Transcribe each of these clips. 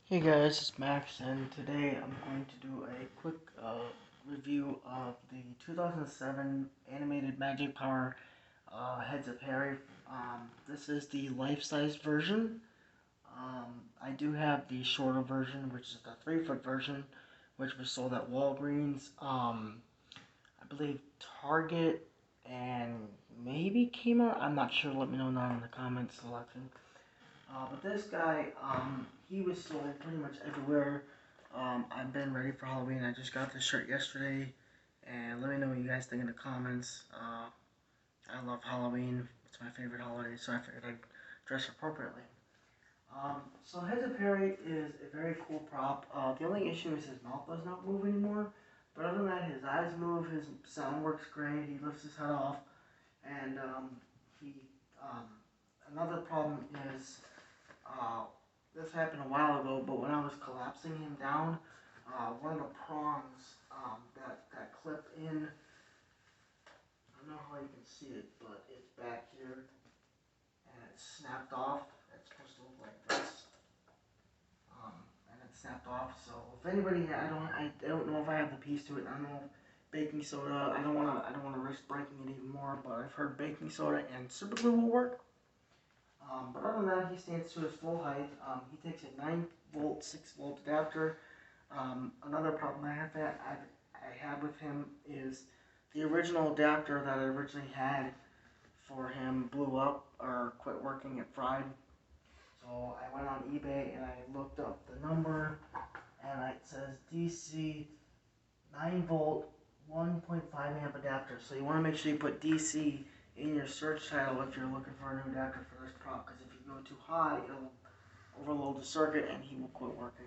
Hey guys, it's Max, and today I'm going to do a quick review of the 2007 animated Magic Power Heads of Harry. This is the life-size version. I do have the shorter version, which is the 3-foot version, which was sold at Walgreens. I believe Target and maybe Kmart. I'm not sure. Let me know down in the comments section. But this guy, he was sold pretty much everywhere. I've been ready for Halloween. I just got this shirt yesterday, and let me know what you guys think in the comments. I love Halloween. It's my favorite holiday, so I figured I'd dress appropriately. So Heads of Harry is a very cool prop. The only issue is his mouth does not move anymore. But other than that, his eyes move, his sound works great, he lifts his head off, and he, um, another problem is uh, this happened a while ago, but when I was collapsing him down, one of the prongs that clip in, I don't know how you can see it, but it's back here, and it snapped off. It's supposed to look like this, and it snapped off. So if anybody, I don't know if I have the piece to it. I don't know if baking soda. I don't wanna risk breaking it even more. But I've heard baking soda and super glue will work. But other than that, he stands to his full height. He takes a 9 volt, 6 volt adapter. Another problem I had with him is the original adapter that I originally had for him blew up or quit working. It fried. So I went on eBay and I looked up the number, and it says DC 9 volt 1.5 amp adapter. So you want to make sure you put DC in your search title if you're looking for a new adapter for this prop, because if you go too high, it'll overload the circuit and he will quit working.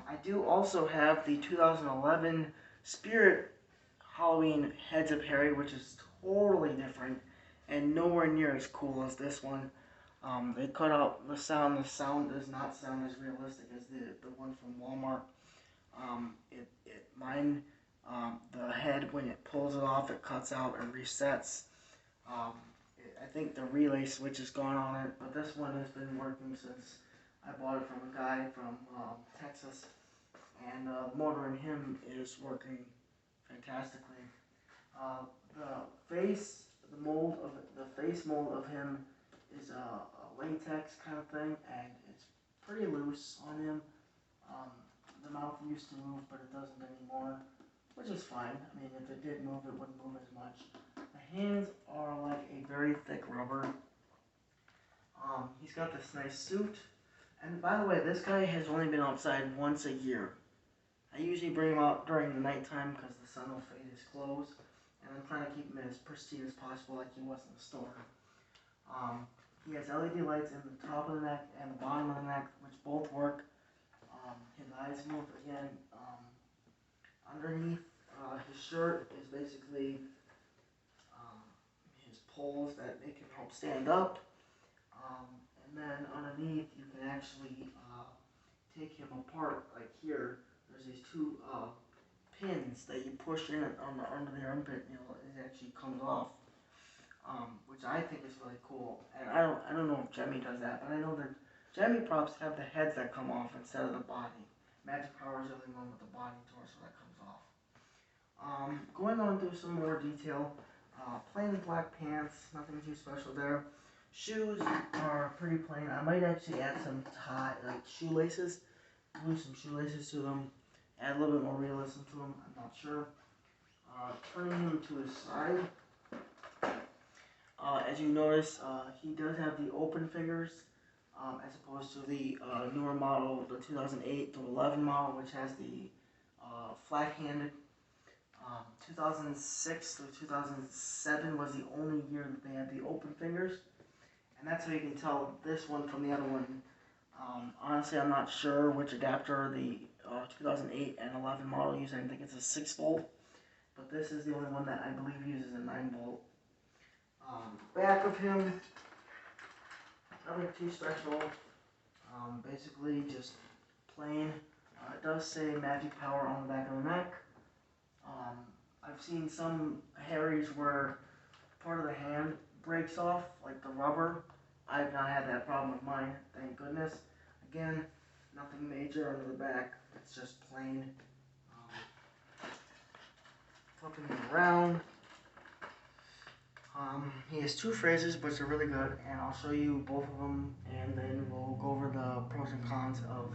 I do also have the 2011 Spirit Halloween Heads of Harry, which is totally different and nowhere near as cool as this one. They cut out the sound. The sound does not sound as realistic as the one from Walmart. Mine, the head, when it pulls it off, it cuts out and resets. I think the relay switch is gone on it, but this one has been working since I bought it from a guy from Texas, and the motor in him is working fantastically. The face, the face mold of him is a latex kind of thing, and it's pretty loose on him. Um, the mouth used to move, but it doesn't anymore, which is fine. I mean, if it did move, it wouldn't move as much. The hands are like a very thick rubber. He's got this nice suit. And by the way, this guy has only been outside once a year. I usually bring him out during the nighttime because the sun will fade his clothes. And I'm trying to keep him as pristine as possible like he was in the store. Um, he has LED lights in the top of the neck and the bottom of the neck, which both work. His eyes move again. Underneath his shirt is basically um, his poles that make him help stand up. Um, and then underneath, you can actually take him apart. Like here, there's these two pins that you push in under the armpit. It actually comes off, which I think is really cool. And I don't know if Jemmy does that, but I know that Jemmy props have the heads that come off instead of the body. Magic Power is the only one with the body torso that comes off. Going on to some more detail, plain black pants, nothing too special there. Shoes are pretty plain. I might actually add some like shoelaces, glue some shoelaces to them, add a little bit more realism to them. I'm not sure. Turning him to his side, as you notice, he does have the open fingers, as opposed to the newer model, the 2008 to 11 model, which has the flat-handed. 2006 to 2007 was the only year that they had the open fingers, and that's how you can tell this one from the other one. Honestly, I'm not sure which adapter the 2008 and 11 model uses. I think it's a 6 volt, but this is the only one that I believe uses a 9 volt. Back of him, nothing too special. Basically, just plain. It does say Magic Power on the back of the neck. Um, I've seen some Harrys where part of the hand breaks off, like the rubber. I've not had that problem with mine, thank goodness. Again, nothing major under the back. It's just plain. Flipping it around. He has two phrases, which are really good, and I'll show you both of them, and then we'll go over the pros and cons of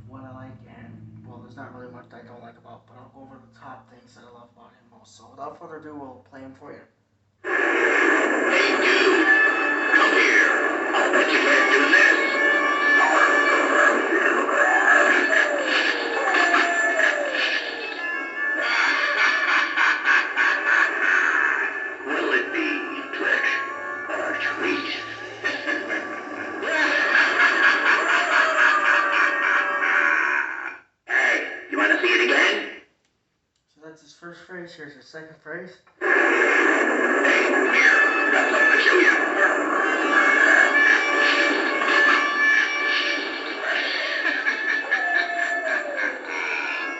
what I like, and, well, there's not really much I don't like about, but I'll go over the top things that I love about him most. So without further ado, we'll play him for you. Hey, dude, come here. I'll bet you can't do this. Will it be trick or treat? Hey, you want to see it again? So that's his first phrase. Here's his second phrase. Hey, come here. Got something to show you.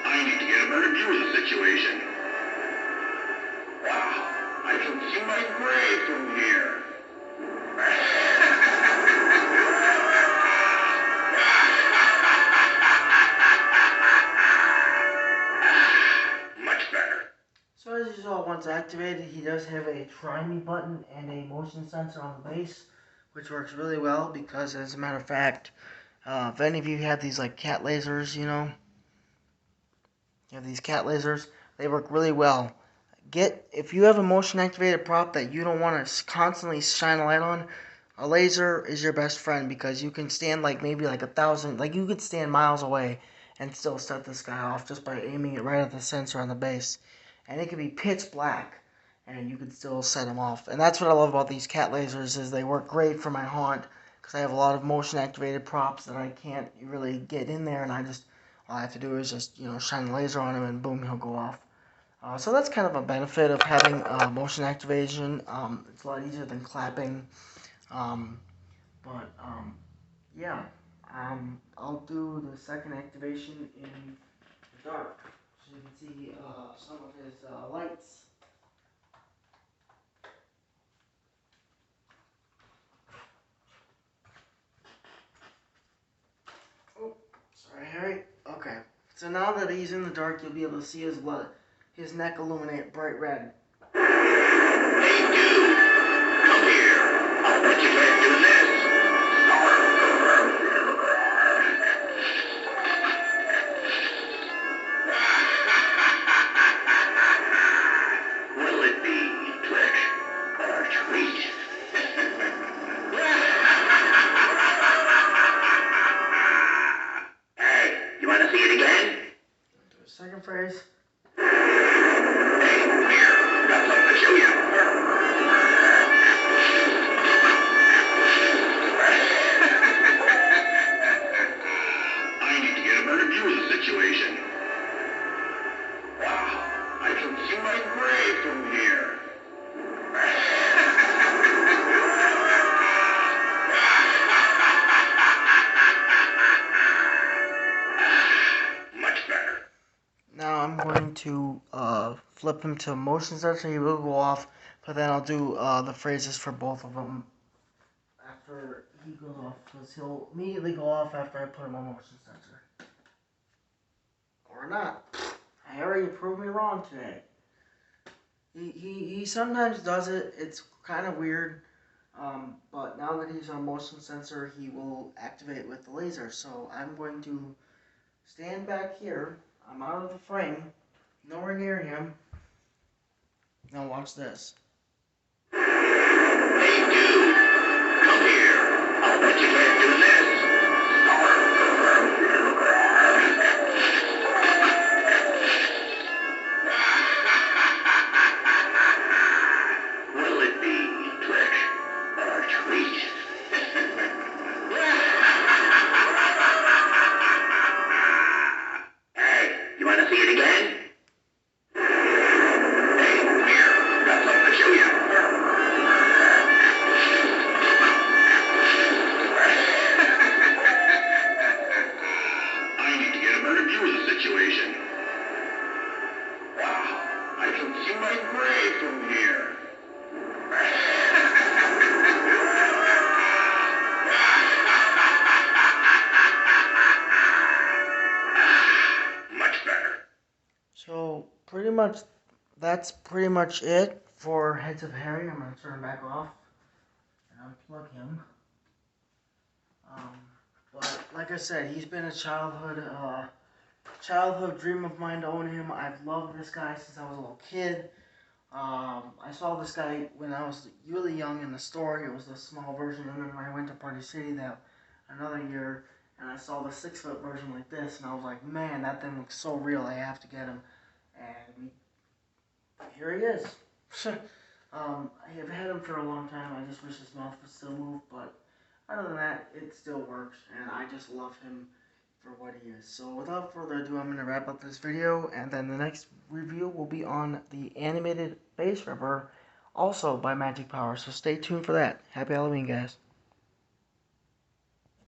I need to get a better view of the situation. Wow, I can see my grave from here. Much better. So as you saw, once activated, he does have a try me button and a motion sensor on the base, which works really well because, as a matter of fact, if any of you have these like cat lasers, you have these cat lasers, they work really well. If you have a motion activated prop that you don't want to constantly shine a light on, a laser is your best friend because you can stand like maybe like 1,000, like you could stand miles away and still set this guy off just by aiming it right at the sensor on the base. And it can be pitch black and you can still set him off. And that's what I love about these cat lasers is they work great for my haunt because I have a lot of motion activated props that I can't really get in there, and all I have to do is just, shine the laser on him and boom, he'll go off. So that's kind of a benefit of having motion activation. It's a lot easier than clapping. Yeah. I'll do the second activation in the dark, so you can see some of his lights. Oh, sorry, Harry. Okay. So now that he's in the dark, you'll be able to see his neck illuminate bright red. Hey, dude, come here. I'll bet you can't do this. Will it be trick or treat? Hey, you want to see it again? Do a second phrase. Hey, come here. Got something to show you. I need to get a better view of the situation. Wow, I can see my grave from here. Much better. Now I'm going to flip him to motion sensor. He will go off, but then I'll do the phrases for both of them after he goes off, because he'll immediately go off after I put him on motion sensor. Or not. Harry, you proved me wrong today. He sometimes does it. It's kind of weird. But now that he's on motion sensor, he will activate with the laser. So I'm going to stand back here. I'm out of the frame, nowhere near him. Now watch this. Hey, dude, come here. I'll bet you can't do this. Will it be trick or treat? Hey, you want to see it again? Hey, come here. Got something to show you. I need to get a better view of the situation. Wow, I can see my grave from here. that's pretty much it for Heads of Harry. I'm gonna turn him back off and unplug him. But like I said, he's been a childhood dream of mine to own him. I've loved this guy since I was a little kid. I saw this guy when I was really young in the store. It was the small version, and then when I went to Party City that another year, and I saw the 6 foot version like this, and I was like, man, that thing looks so real. I have to get him, and here he is. I have had him for a long time. I just wish his mouth would still move, but other than that, it still works, and I just love him for what he is. So without further ado, I'm going to wrap up this video, and then the next review will be on the animated Base Ripper, also by Magic Power. So stay tuned for that. Happy Halloween, guys.